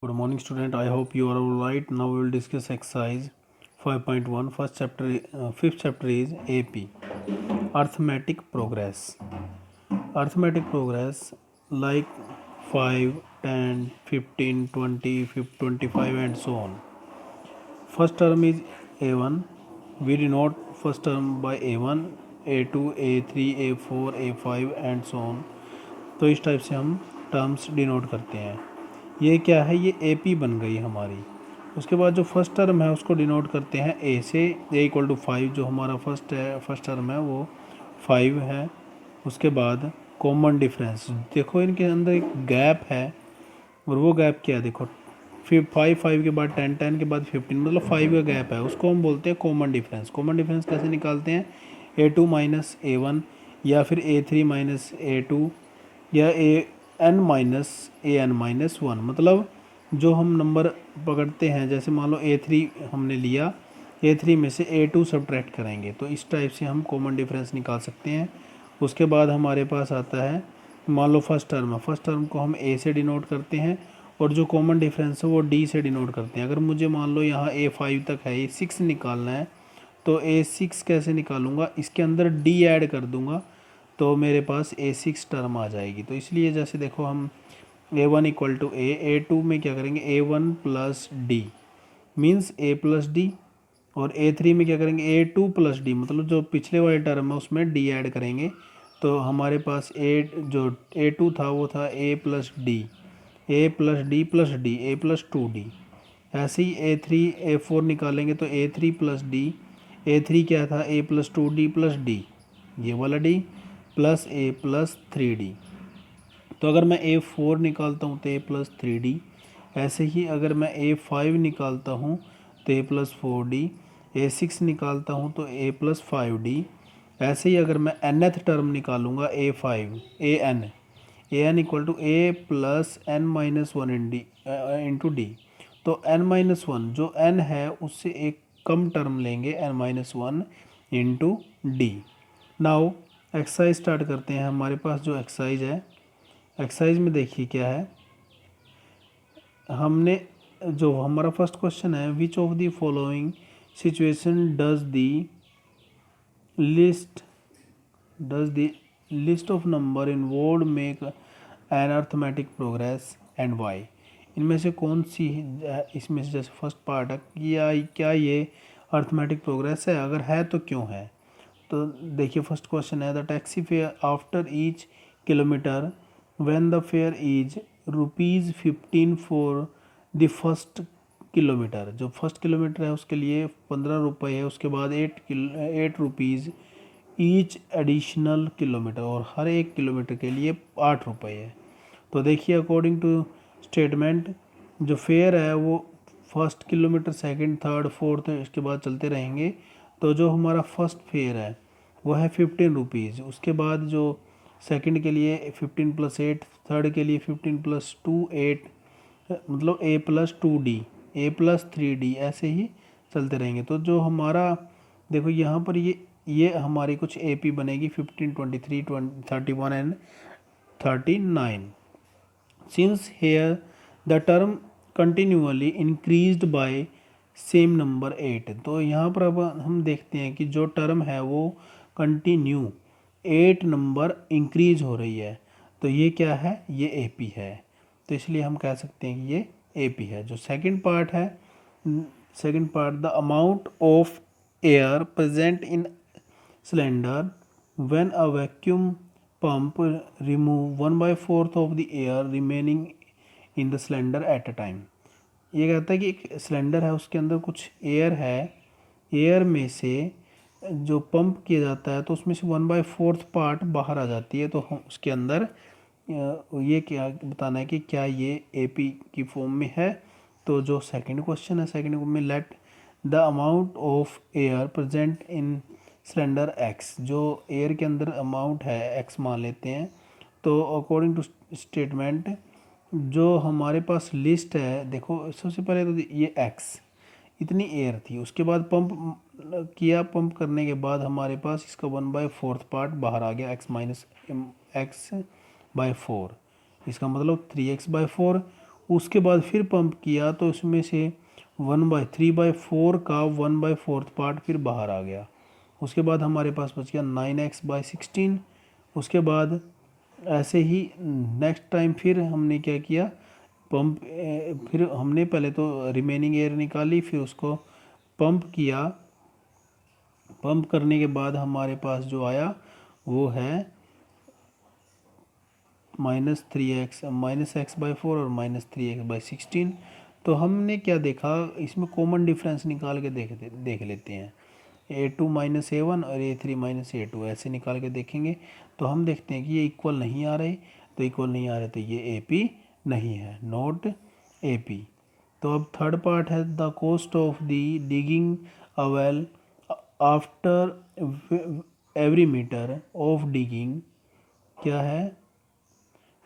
Good morning, student. I hope you are all right. Now we will discuss exercise 5.1. First chapter, fifth chapter is AP. Arithmetic progress. Arithmetic progress like 5, 10, 15, 20, 25 and so on. First term is A1. We denote first term by A1, A2, A3, A4, A5 and so on. तो इस type से हम terms denote करते हैं। ये क्या है, ये ए पी बन गई हमारी। उसके बाद जो फर्स्ट टर्म है उसको डिनोट करते हैं ए से। ए इक्वल टू 5 जो हमारा फर्स्ट टर्म है वो 5 है। उसके बाद कॉमन डिफरेंस, देखो इनके अंदर एक गैप है और वो गैप क्या है, देखो फिर 5 के बाद 10 के बाद 15, मतलब 5 का गैप है, उसको हम बोलते हैं कॉमन डिफरेंस। कॉमन डिफरेंस कैसे निकालते हैं, A2 माइनस A1 या फिर A3 माइनस A2 या AN माइनस AN माइनस 1। मतलब जो हम नंबर पकड़ते हैं, जैसे मान लो A3 हमने लिया, A3 में से A2 सब्ट्रैक्ट करेंगे, तो इस टाइप से हम कॉमन डिफरेंस निकाल सकते हैं। उसके बाद हमारे पास आता है, मान लो फर्स्ट टर्म को हम A से डिनोट करते हैं और जो कॉमन डिफरेंस है वो D से डिनोट करते हैं। अगर मुझे मान लो यहाँ A5 तक है, A6 निकालना है, तो A6 कैसे निकालूंगा, इसके अंदर D ऐड कर दूंगा तो मेरे पास A6 टर्म आ जाएगी। तो इसलिए जैसे देखो हम A1 इक्वल टू A2 में क्या करेंगे, A1 plus D means A plus D, और A3 में क्या करेंगे, A2 प्लस डी, मतलब जो पिछले वाले टर्म है उसमें D ऐड करेंगे। तो हमारे पास जो A2 था वो था A plus D, A plus D plus D, A plus 2D। ऐसे ही A3 A4 निकालेंगे तो A3 प्लस डी, A3 क्या था, A plus 2D plus D, ये वाला D plus A plus 3D। तो अगर मैं A4 निकालता हूँ तो A प्लस 3D। ऐसे ही अगर मैं A5 निकालता हूँ तो A प्लस 4D, A6 निकालता हूँ तो A प्लस 5D। ऐसे ही अगर मैं nth टर्म निकालूंगा A5, AN equal to A plus N minus 1 into d. तो N माइनस 1 जो N है उससे एक कम टर्म लेंगे, N minus 1 into d. Now exercise start करते हैं। हमारे पास जो एक्सरसाइज है, एक्सरसाइज में देखिए क्या है, हमने जो हमारा फर्स्ट क्वेश्चन है, which of the following situation does the list of number involve make an arithmetic progress and why. इनमें से कौन सी, इसमें से जैसे फर्स्ट पार्ट है, क्या ये अर्थमेटिक प्रोग्रेस है, अगर है तो क्यों है। तो देखिए फर्स्ट क्वेश्चन है, the taxi fare after each kilometre when the fair is ₹15 for the first kilometre. जो फर्स्ट किलोमीटर है उसके लिए 15 रुपये है, उसके बाद 8 रुपीज़ ईच एडिशनल किलोमीटर, और हर एक किलोमीटर के लिए 8 रुपये है। तो देखिए अकॉर्डिंग टू स्टेटमेंट जो फेयर है वो first kilometre, second, third, fourth, इसके बाद चलते रहेंगे। तो जो हमारा फर्स्ट फेयर है वो है 15 रुपीज़। उसके बाद जो सेकंड के लिए 15 प्लस 8, थर्ड के लिए 15 प्लस 2 8, मतलब A plus 2D, A plus 3D, ऐसे ही चलते रहेंगे। तो जो हमारा देखो यहाँ पर ये हमारी कुछ AP बनेगी 15, 23, 31 and 39। Since here the term continually increased by same number 8, तो यहाँ पर अब हम देखते हैं कि जो टर्म है वो कंटिन्यू 8 नंबर इंक्रीज हो रही है। तो ये क्या है, ये AP है। तो इसलिए हम कह सकते हैं कि ये AP है। जो सेकंड पार्ट है, second part, the amount of air present in cylinder when a vacuum pump remove 1/4 of the air remaining in the cylinder at a time। ये कहता है कि एक सिलेंडर है उसके अंदर कुछ एयर है, एयर में से जो पंप किया जाता है तो उसमें से 1/4 पार्ट बाहर आ जाती है। तो हम उसके अंदर ये क्या बताना है कि क्या ये AP की फॉर्म में है। तो जो सेकंड क्वेश्चन है, सेकंड में let the amount of air present in cylinder X, जो एयर के अंदर अमाउंट है X मान लेते हैं। तो अकॉर्डिंग टू स्टेटमेंट जो हमारे पास लिस्ट है, देखो सबसे पहले तो ये X इतनी एयर थी, उसके बाद पंप किया, पंप करने के बाद हमारे पास इसका 1/4 पार्ट बाहर आ गया, X माइनस X/4, इसका मतलब 3X/4। उसके बाद फिर पंप किया तो उसमें से 3/4 का 1/4 पार्ट फिर बाहर आ गया। उसके बाद हमारे पास बच गया 9x/16। उसके बाद ऐसे ही नेक्स्ट टाइम फिर हमने क्या किया, पंप फिर हमने पहले तो रिमेनिंग एयर निकाली, फिर उसको पंप किया। पंप करने के बाद हमारे पास जो आया वो है -3x/4 और -3x/16। तो हमने क्या देखा, इसमें कॉमन डिफरेंस निकाल के देख लेते हैं। A2 - A1 और A3 - A2 ऐसे निकाल के देखेंगे तो हम देखते हैं कि ये इक्वल नहीं आ रहे। तो इक्वल नहीं आ रहे तो ये AP नहीं है, नॉट AP। तो अब थर्ड पार्ट है the cost of the digging a well after every metre of digging क्या है,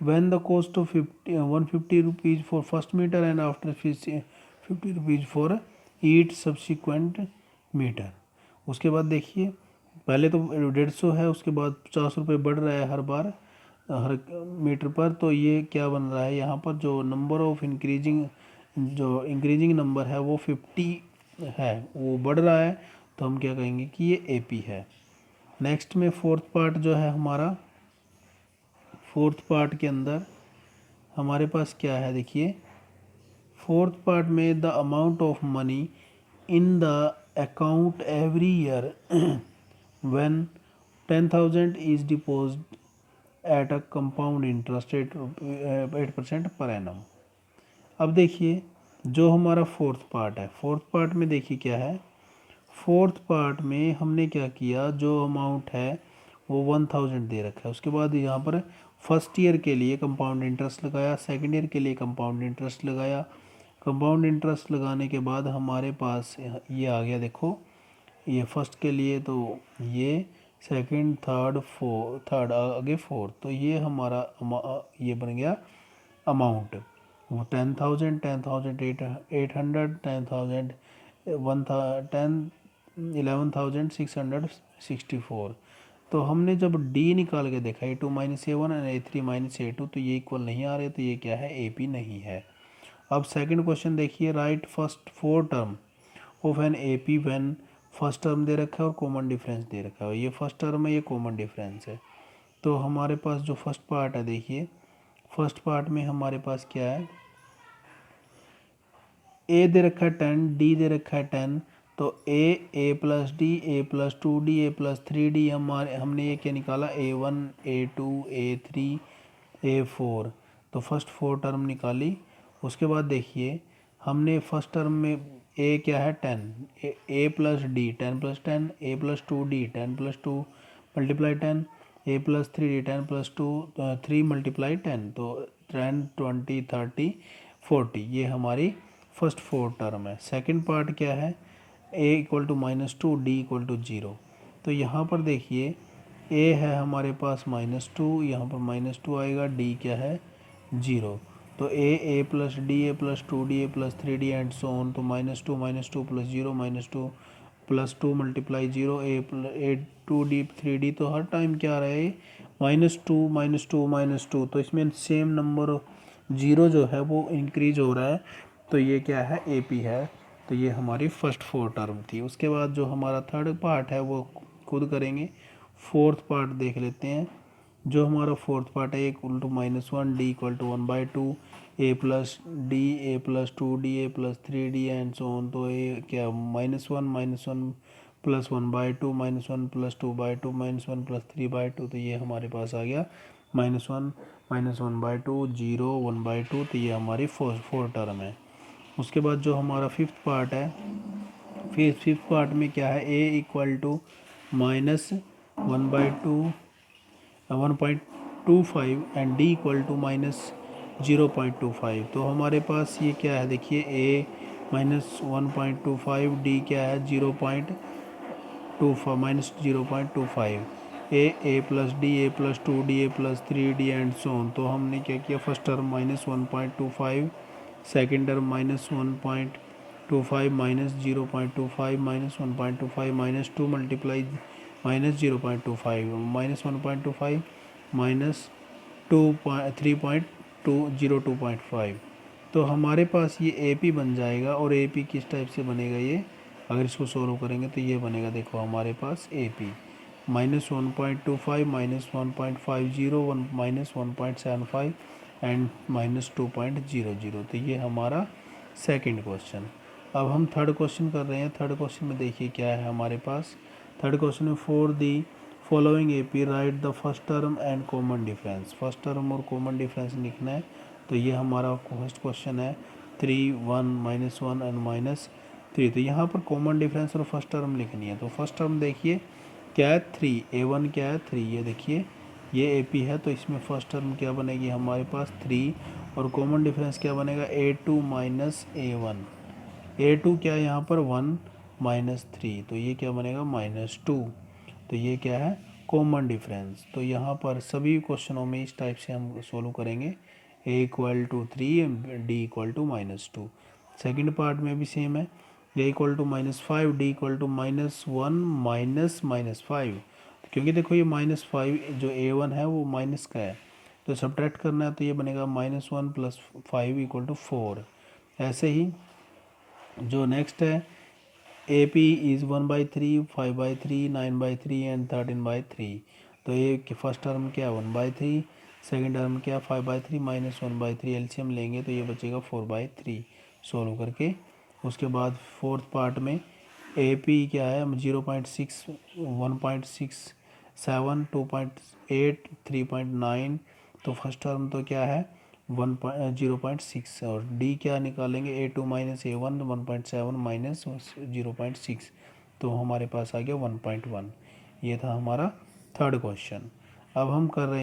when the cost of 150 rupees for first meter and after 50 rupees for each subsequent meter। उसके बाद देखिए पहले तो 150 है, उसके बाद 50 रुपये बढ़ रहा है हर बार हर मीटर पर। तो ये क्या बन रहा है यहाँ पर, जो नंबर ऑफ इंक्रीजिंग नंबर है वो 50 है, वो बढ़ रहा है। तो हम क्या कहेंगे कि ये AP है। नेक्स्ट में फोर्थ पार्ट जो है हमारा, फोर्थ पार्ट के अंदर हमारे पास क्या है, देखिए फोर्थ पार्ट में the amount of money in the account every year when 10,000 is deposit at a compound interest rate 8% per annum. अब देखिए जो हमारा फोर्थ पार्ट है, फोर्थ पार्ट में देखिए क्या है, फोर्थ पार्ट में हमने क्या किया, जो अमाउंट है वो 1,000 दे रखा है। उसके बाद यहाँ पर फर्स्ट ईयर के लिए कंपाउंड इंटरेस्ट लगाया, सेकंड ईयर के लिए कंपाउंड इंटरेस्ट लगाया। कंपाउंड इंटरेस्ट लगाने के बाद हमारे पास ये आ गया, देखो ये फर्स्ट के लिए, तो ये सेकंड थर्ड आगे फोर्थ, तो ये हमारा ये बन गया अमाउंट। वो 10,000 10,800 10,000 11,664। तो हमने जब D निकाल के देखा A2 - A1 और A3 - A2 तो ये इक्वल नहीं आ रहे, तो ये क्या है, AP नहीं है। अब सेकंड क्वेश्चन देखिए, right first 4 term of an AP when first term दे रखा है और कॉमन डिफरेंस दे रखा है। ये फर्स्ट टर्म है, ये कॉमन डिफरेंस है। तो हमारे पास जो फर्स्ट पार्ट है, देखिए फर्स्ट पार्ट में हमारे पास क्या है, A दे रखा है 10, D दे रखा है 10। तो A+D A+2D A+3D हमने ये क्या निकाला, A1 A2 A3 A4। तो फर्स्ट 4 टर्म निकाली। उसके बाद देखिए हमने फर्स्ट टर्म में A क्या है 10, A+D 10+10 A+2D 10+2 मल्टीप्लाई 10 A+3D 10+2 3 × 10, तो 10 20 30 40 ये हमारी फर्स्ट 4 टर्म है। सेकंड पार्ट क्या है, A = -2 D = 0। तो यहाँ पर देखिए A है हमारे पास -2, यहाँ पर -2 आएगा, D क्या है 0। तो A+D A+2D A+3D and so on. तो -2 -2 + 0 -2 + 2 × 0 A2D 3D। तो हर टाइम क्या आ रहा है, -2 -2 -2। तो इसमें सेम नंबर जीरो जो है वो इंक्रीज हो रहा है। तो ये क्या है, AP है। तो ये हमारी फर्स्ट 4 टर्म थी। उसके बाद जो हमारा थर्ड पार्ट है वो खुद करेंगे। फोर्थ पार्ट देख लेते हैं। जो हमारा फोर्थ पार्ट है, A = -1 D = 1/2 A+D A+2D A+3D and so on. तो ये क्या -1 -1 + 1/2 -1 + 2/2 -1 + 3/2। तो ये हमारे पास आ गया -1 -1/2 0 1/2। तो ये हमारी फोर टर्म है। उसके बाद जो हमारा फिफ्थ पार्ट है, फिफ्थ पार्ट में क्या है, A = -1/2 1.25 एंड D = -0.25। तो हमारे पास ये क्या है, देखिए A -1.25 D क्या है 0.25 -0.25 A+D A+2D A+3D and so on. तो हमने क्या किया, first term -1.25, second term -1.25 -0.25 -1.25 -2 multiply -0.25 -1.25 -2 3.2 0 2.5। तो हमारे पास ये ए पी बन जाएगा। और ए पी किस टाइप से बनेगा ये, अगर इसको सॉल्व करेंगे तो ये बनेगा, देखो हमारे पास ए पी -1.25 -1.50 -1.75 एंड -2.00। तो ये हमारा सेकंड क्वेश्चन। अब हम थर्ड क्वेश्चन कर रहे हैं। थर्ड क्वेश्चन में देखिए क्या है हमारे पास। थर्ड क्वेश्चन में for the following A P right the first term and common difference. First term और कॉमन डिफरेंस लिखना है। तो ये हमारा फर्स्ट क्वेश्चन है 3 1 -1 एंड -3। तो यहाँ पर कॉमन डिफरेंस और फर्स्ट टर्म लिखनी है। तो फर्स्ट टर्म देखिए क्या है 3, A1 क्या है 3, ये देखिए ये ए पी है। तो इसमें फर्स्ट टर्म क्या बनेगी हमारे पास 3, और कॉमन डिफरेंस क्या बनेगा A2 -A1। A2 क्या है यहाँ पर 1 -3, तो ये क्या बनेगा -2। तो ये क्या है कॉमन डिफरेंस। तो यहाँ पर सभी क्वेश्चनों में इस टाइप से हम सोल्व करेंगे। A = 3, D = -2। सेकंड पार्ट में भी सेम है। A = -5, D = -1 -5। क्योंकि देखो ये -5 जो A1 है वो माइनस का है, तो सब्ट्रैक्ट करना है। तो ये बनेगा -1 + 5 = 4। ऐसे ही जो नेक्स्ट है ए पी इज़ 1/3, 5/3, 9/3 एंड 13/3। तो ये फर्स्ट टर्म क्या है 1/3, सेकेंड टर्म क्या 5/3 -1/3। एलसीएम लेंगे तो ये बचेगा 4/3 सोल्व करके। उसके बाद फोर्थ पार्ट में ए पी क्या है 0.6, 1.67, 2.8, 3.9। तो फर्स्ट टर्म तो क्या है 0.6, और डी क्या निकालेंगे A2 -A1 1.7 -0.6। तो हमारे पास आ गया 1.1। ये था हमारा थर्ड क्वेश्चन। अब हम कर रहे हैं